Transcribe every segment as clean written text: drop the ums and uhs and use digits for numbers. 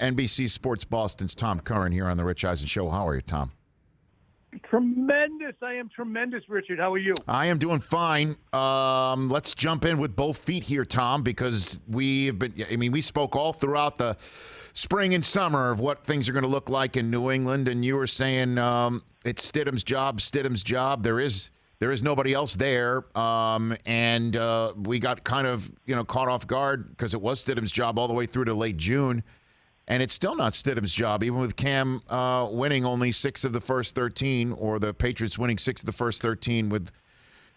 NBC Sports Boston's Tom Curran here on the Rich Eisen Show. How are you, Tom? Tremendous. I am tremendous, Richard. How are you? I am doing fine. Let's jump in with both feet here, Tom, because we spoke all throughout the spring and summer of what things are going to look like in New England, and you were saying it's Stidham's job. There is nobody else there, and we got kind of caught off guard because it was Stidham's job all the way through to late June. And it's still not Stidham's job, even with Cam winning only 6 of the first 13, or the Patriots winning 6 of the first 13 with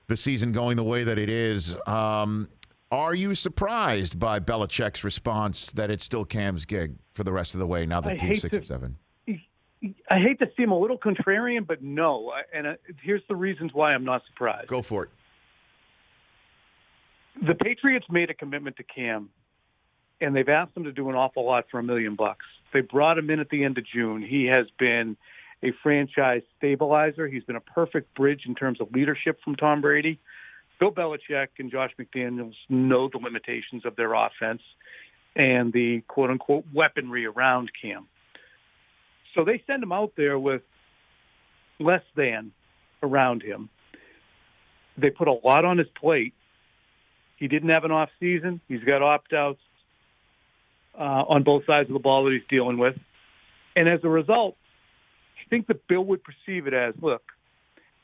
the season going the way that it is. Are you surprised by Belichick's response that it's still Cam's gig for the rest of the way now that team's 6 and 7? I hate to seem a little contrarian, but no. And here's the reasons why I'm not surprised. Go for it. The Patriots made a commitment to Cam, and they've asked him to do an awful lot for $1 million. They brought him in at the end of June. He has been a franchise stabilizer. He's been a perfect bridge in terms of leadership from Tom Brady. Bill Belichick and Josh McDaniels know the limitations of their offense and the quote-unquote weaponry around Cam. So they send him out there with less than around him. They put a lot on his plate. He didn't have an off season. He's got opt-outs on both sides of the ball that he's dealing with. And as a result, I think that Bill would perceive it as, look,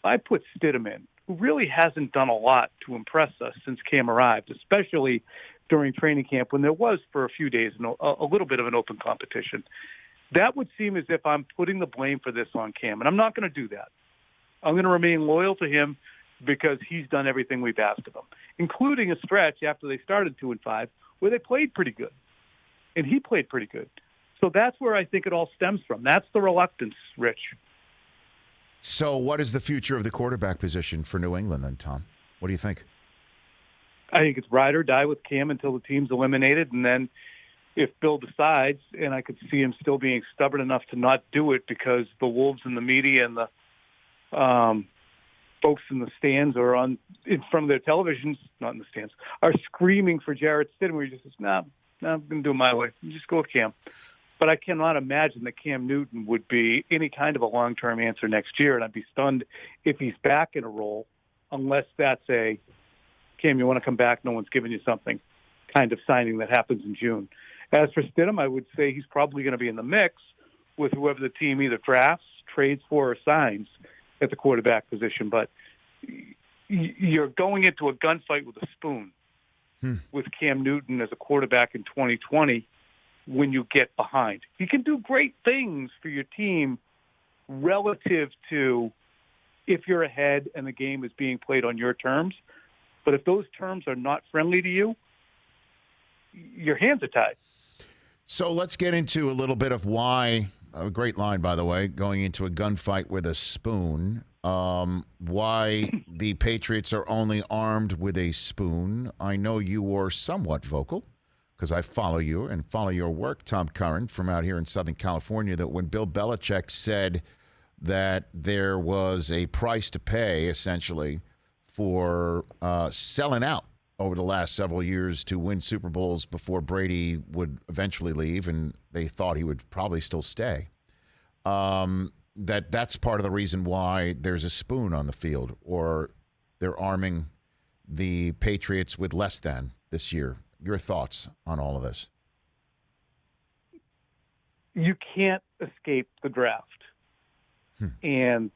I put Stidham in, who really hasn't done a lot to impress us since Cam arrived, especially during training camp when there was, for a few days, a little bit of an open competition. That would seem as if I'm putting the blame for this on Cam, and I'm not going to do that. I'm going to remain loyal to him because he's done everything we've asked of him, including a stretch after they started 2-5 where they played pretty good. And he played pretty good. So that's where I think it all stems from. That's the reluctance, Rich. So what is the future of the quarterback position for New England then, Tom? What do you think? I think it's ride or die with Cam until the team's eliminated. And then if Bill decides, and I could see him still being stubborn enough to not do it because the wolves in the media and the folks in the stands or in front of their televisions, not in the stands, are screaming for Jarrett Stidham, where he just says, no, I'm going to do it my way. You just go with Cam. But I cannot imagine that Cam Newton would be any kind of a long-term answer next year, and I'd be stunned if he's back in a role, unless that's a, Cam, you want to come back, no one's giving you something, kind of signing that happens in June. As for Stidham, I would say he's probably going to be in the mix with whoever the team either drafts, trades for, or signs at the quarterback position. But you're going into a gunfight with a spoon with Cam Newton as a quarterback in 2020 when you get behind. He can do great things for your team relative to if you're ahead and the game is being played on your terms. But if those terms are not friendly to you, your hands are tied. So let's get into a little bit of why, a great line, by the way, going into a gunfight with a spoon. Why the Patriots are only armed with a spoon. I know you were somewhat vocal because I follow you and follow your work, Tom Curran, from out here in Southern California, that when Bill Belichick said that there was a price to pay, essentially, for selling out over the last several years to win Super Bowls before Brady would eventually leave, and they thought he would probably still stay. That's part of the reason why there's a spoon on the field, or they're arming the Patriots with less than this year. Your thoughts on all of this? You can't escape the draft. And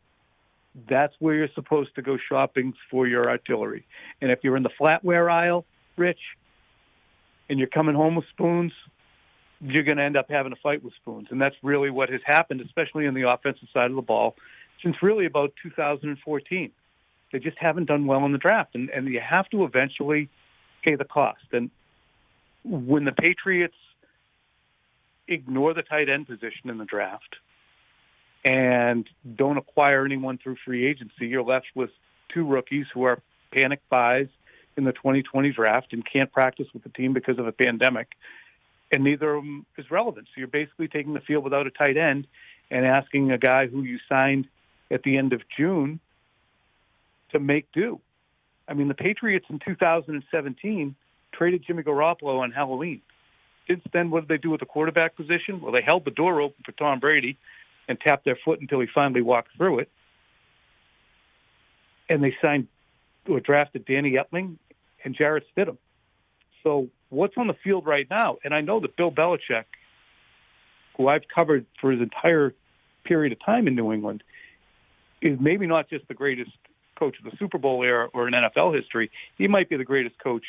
that's where you're supposed to go shopping for your artillery. And if you're in the flatware aisle, Rich, and you're coming home with spoons, you're going to end up having a fight with spoons. And that's really what has happened, especially on the offensive side of the ball, since really about 2014. They just haven't done well in the draft. And you have to eventually pay the cost. And when the Patriots ignore the tight end position in the draft and don't acquire anyone through free agency, you're left with 2 rookies who are panic buys in the 2020 draft and can't practice with the team because of a pandemic. And neither of them is relevant. So you're basically taking the field without a tight end and asking a guy who you signed at the end of June to make do. I mean, the Patriots in 2017 traded Jimmy Garoppolo on Halloween. Since then, what did they do with the quarterback position? Well, they held the door open for Tom Brady and tapped their foot until he finally walked through it. And they signed or drafted Danny Etling and Jarrett Stidham. So what's on the field right now? And I know that Bill Belichick, who I've covered for his entire period of time in New England, is maybe not just the greatest coach of the Super Bowl era or in NFL history. He might be the greatest coach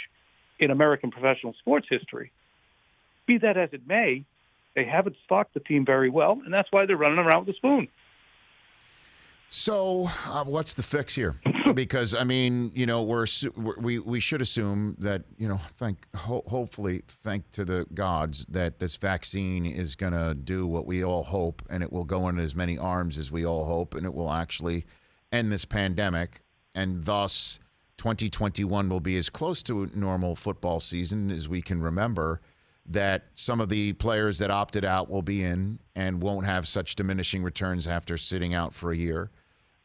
in American professional sports history. Be that as it may, they haven't stocked the team very well, and that's why they're running around with a spoon. So, what's the fix here? Because I mean, you know, we should assume that, you know, hopefully, thank to the gods that this vaccine is going to do what we all hope, and it will go into as many arms as we all hope, and it will actually end this pandemic, and thus 2021 will be as close to a normal football season as we can remember. That some of the players that opted out will be in and won't have such diminishing returns after sitting out for a year.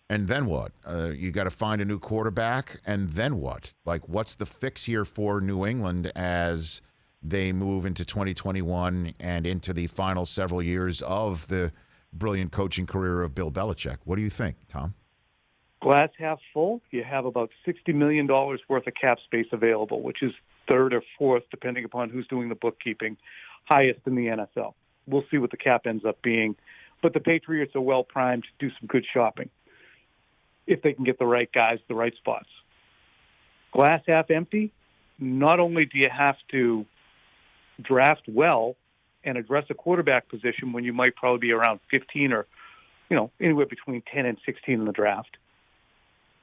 And then what? You got to find a new quarterback, and then what? Like, what's the fix here for New England as they move into 2021 and into the final several years of the brilliant coaching career of Bill Belichick? What do you think, Tom? Glass half full, you have about $60 million worth of cap space available, which is third or fourth, depending upon who's doing the bookkeeping, highest in the NFL. We'll see what the cap ends up being. But the Patriots are well primed to do some good shopping if they can get the right guys, the right spots. Glass half empty, not only do you have to draft well and address a quarterback position when you might probably be around 15 or, you know, anywhere between 10 and 16 in the draft,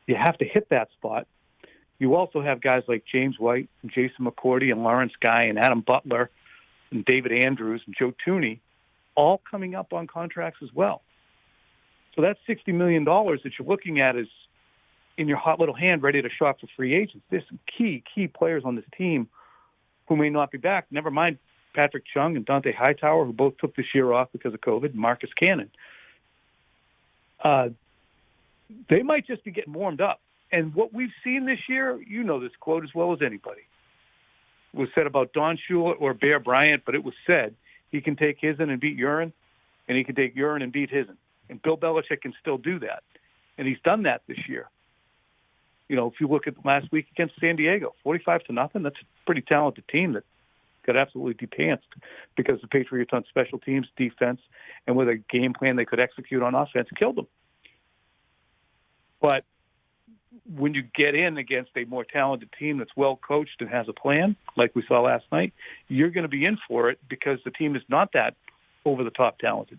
you have to hit that spot. You also have guys like James White and Jason McCourty and Lawrence Guy and Adam Butler and David Andrews and Joe Thuney all coming up on contracts as well. So that $60 million that you're looking at is in your hot little hand ready to shop for free agents. There's some key players on this team who may not be back. Never mind Patrick Chung and Dante Hightower, who both took this year off because of COVID, and Marcus Cannon. They might just be getting warmed up. And what we've seen this year, you know this quote as well as anybody, was said about Don Shula or Bear Bryant, but it was said he can take his'n and beat urine, and he can take urine and beat his'n. And Bill Belichick can still do that. And he's done that this year. You know, if you look at last week against San Diego, 45-0, that's a pretty talented team that got absolutely depanced because the Patriots on special teams, defense, and with a game plan they could execute on offense, killed them. But when you get in against a more talented team that's well coached and has a plan, like we saw last night, you're going to be in for it because the team is not that over-the-top talented.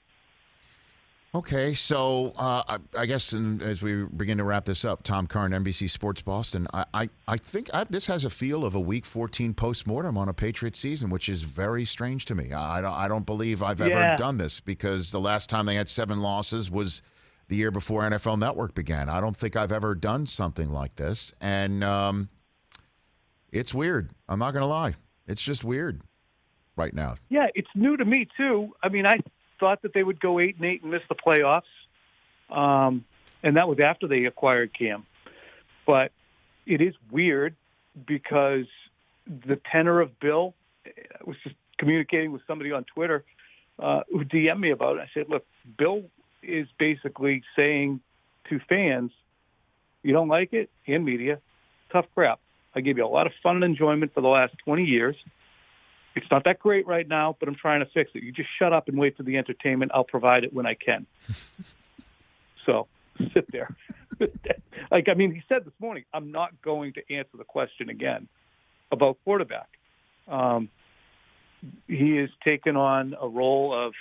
Okay, so I guess as we begin to wrap this up, Tom Curran, NBC Sports Boston, I think this has a feel of a Week 14 postmortem on a Patriots season, which is very strange to me. I don't believe I've ever done this because the last time they had 7 losses was the year before NFL Network began. I don't think I've ever done something like this, and it's weird. I'm not going to lie. It's just weird right now. Yeah, it's new to me, too. I mean, I thought that they would go 8-8 and miss the playoffs, and that was after they acquired Cam. But it is weird because the tenor of Bill, I was just communicating with somebody on Twitter who DM'd me about it. I said, look, Bill is basically saying to fans, you don't like it, and media, tough crap. I gave you a lot of fun and enjoyment for the last 20 years. It's not that great right now, but I'm trying to fix it. You just shut up and wait for the entertainment. I'll provide it when I can. So sit there. Like, I mean, he said this morning, I'm not going to answer the question again about quarterback. He has taken on a role of,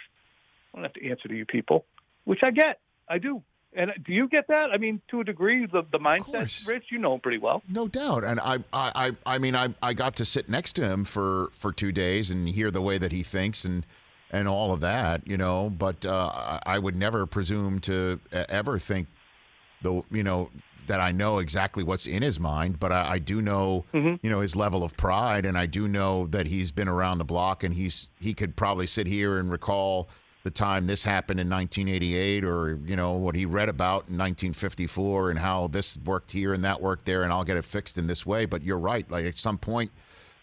I don't have to answer to you people, which I get. I do. And do you get that? I mean, to a degree, the mindset, Rich, you know him pretty well. No doubt. And I mean, I got to sit next to him for 2 days and hear the way that he thinks and all of that, you know. But I would never presume to ever think, that I know exactly what's in his mind. But I do know, you know, his level of pride, and I do know that he's been around the block, and he could probably sit here and recall the time this happened in 1988, or, you know, what he read about in 1954 and how this worked here and that worked there, and I'll get it fixed in this way. But you're right. Like, at some point,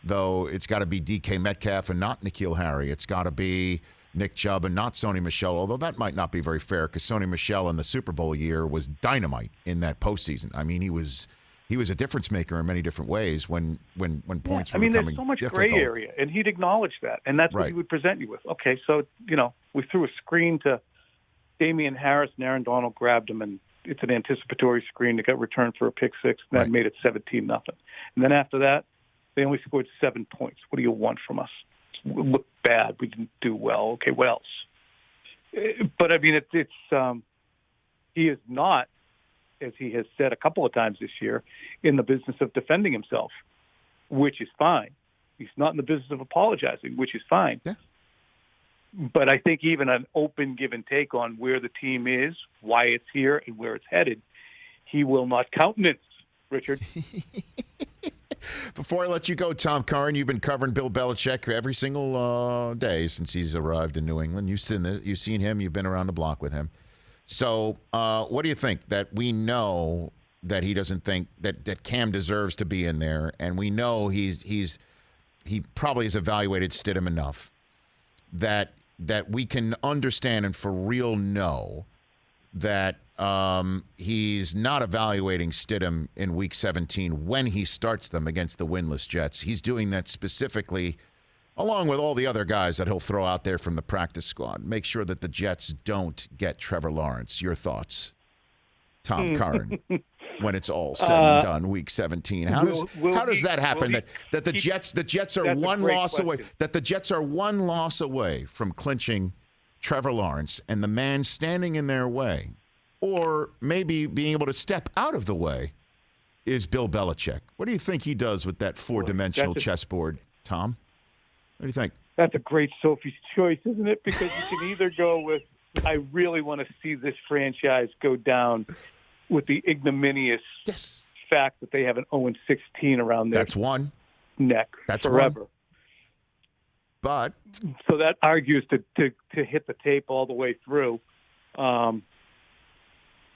though it's got to be DK Metcalf and not N'Keal Harry. It's got to be Nick Chubb and not Sony Michel, although that might not be very fair because Sony Michel in the Super Bowl year was dynamite in that postseason. I mean, he was a difference maker in many different ways when points were becoming there's so much difficult. gray area, and he'd acknowledge that, and that's what he would present you with. Okay, so, we threw a screen to Damian Harris, and Aaron Donald grabbed him, and it's an anticipatory screen that got returned for a pick six, and that made it 17-0. And then after that, they only scored 7 points. What do you want from us? We looked bad. We didn't do well. Okay, what else? But, I mean, he is not, as he has said a couple of times this year, in the business of defending himself, which is fine. He's not in the business of apologizing, which is fine. Yeah. But I think even an open give and take on where the team is, why it's here, and where it's headed, he will not countenance, Richard. Before I let you go, Tom Curran, you've been covering Bill Belichick every single day since he's arrived in New England. You've seen him. You've been around the block with him. So what do you think? That we know that he doesn't think that Cam deserves to be in there, and we know he probably has evaluated Stidham enough that we can understand and for real know that he's not evaluating Stidham in Week 17 when he starts them against the winless Jets. He's doing that specifically along with all the other guys that he'll throw out there from the practice squad. Make sure that the Jets don't get Trevor Lawrence. Your thoughts, Tom Curran, when it's all said and done, Week 17. How does that happen? That the Jets are one loss away. That the Jets are one loss away from clinching Trevor Lawrence, and the man standing in their way, or maybe being able to step out of the way, is Bill Belichick. What do you think he does with that four-dimensional chessboard, Tom? What do you think? That's a great Sophie's choice, isn't it? Because you can either go with, I really want to see this franchise go down with the ignominious fact that they have an 0-16 around their neck forever. One. But so that argues to hit the tape all the way through.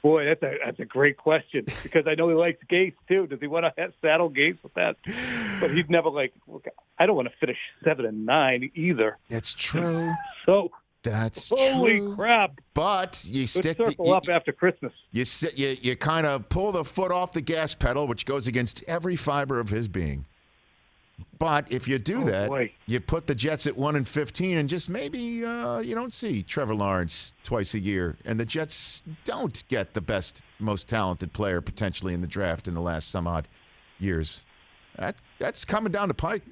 Boy, that's a great question because I know he likes Gase too. Does he want to saddle Gase with that? But he'd never look, I don't want to finish 7-9 either. That's true. So that's holy true. Crap! But you circle up after Christmas. You kind of pull the foot off the gas pedal, which goes against every fiber of his being. But if you do you put the Jets at 1-15, and just maybe you don't see Trevor Lawrence twice a year, and the Jets don't get the best, most talented player potentially in the draft in the last some odd years. That's coming down the pike,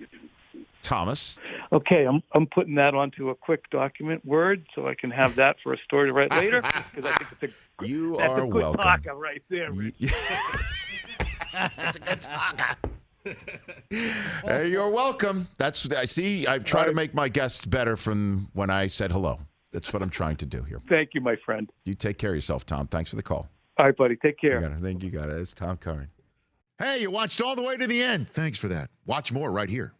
Thomas. Okay, I'm putting that onto a quick document Word so I can have that for a story to write later. Because I think it's a good welcome. talker right there. That's a good talker. Hey, you're welcome. I try to make my guests better from when I said hello. That's what I'm trying to do here. Thank you, my friend. You take care of yourself, Tom. Thanks for the call. All right, buddy. Take care. I think you got it. It's Tom Curran. Hey, you watched all the way to the end. Thanks for that. Watch more right here.